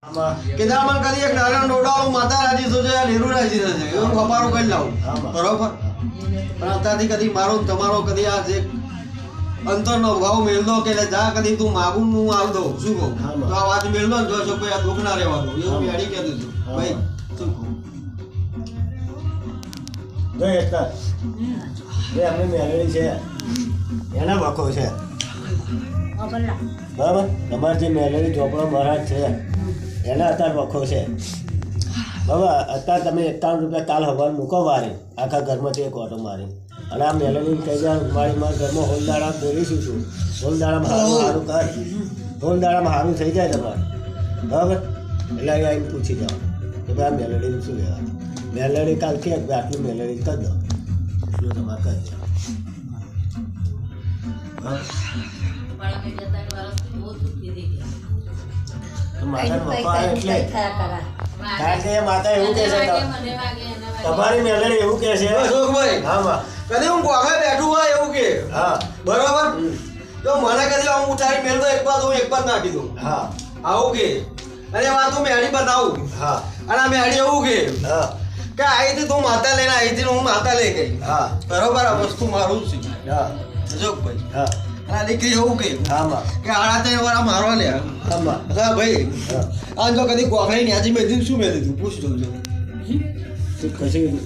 કેદાર મને કદી એક નારાયણ ડોડાળું માતા રાજી થશે નેરુ રાજી થશે એવું ખપારું કરી લાવું બરોબર પણ અત્યારથી કદી મારો ને તમારો કદી આ જે અંતરનો ભાવ મેળનો કે જા કદી તું માગું હું આવ દઉં શું કહું તો આ વાત મેળનો જો છો કોઈ આ દુઃખ ના રહેવા દો એવું મેળી કહેતું છું ભાઈ શું કહું જો એટલા એ અમે મેળવી છે એના વખો છે બરાબર તમારે જે મેલેરી ચોપડો મહારાજ છે એના અત્યારે વખો છે બરાબર અત્યારે તમે 51 રૂપિયા કાલ હવાર મૂકો વારી આખા ઘરમાંથી એક ઓટો મારી અને આ મેલેરી કહી જાય મારી મારા ઘરમાં હોલદાળા બોલીશું છું હોલદાળામાં સારું કર હોલદાળામાં સારું થઈ જાય તમારે બરાબર એટલે અહીં આવીને પૂછી જાઓ કે ભાઈ આ મેલેરીનું શું કહેવાય મેલેરી કાલ કે આટલું મેલેરી કરી દો એટલું તમારે કરી દો માતા એવું કે છે તમારી મેલેરી એવું કે છે કદી હું ગોખે બેઠું હોય એવું કે હા બરોબર તો મને કદી હું ઉઠાડી મેળ તો એક બાદ હું એક બાદ નાખી દઉં હા આવું કે અને વાત હું મેળી બતાવું હા અને મેળી એવું કે હા કે અહીંથી તું માતા લઈને અહીંથી હું માતા લઈ ગઈ હા બરોબર આ વસ્તુ મારું છે હા જો ભાઈ હા આ દીકરી એવું કે હામાં કે આડા તે વાળા મારવા લે હામાં હા ભાઈ હા આ જો કદી ગોખડી ને આજે મેં દીધું શું મેં દીધું પૂછ જોજો કશું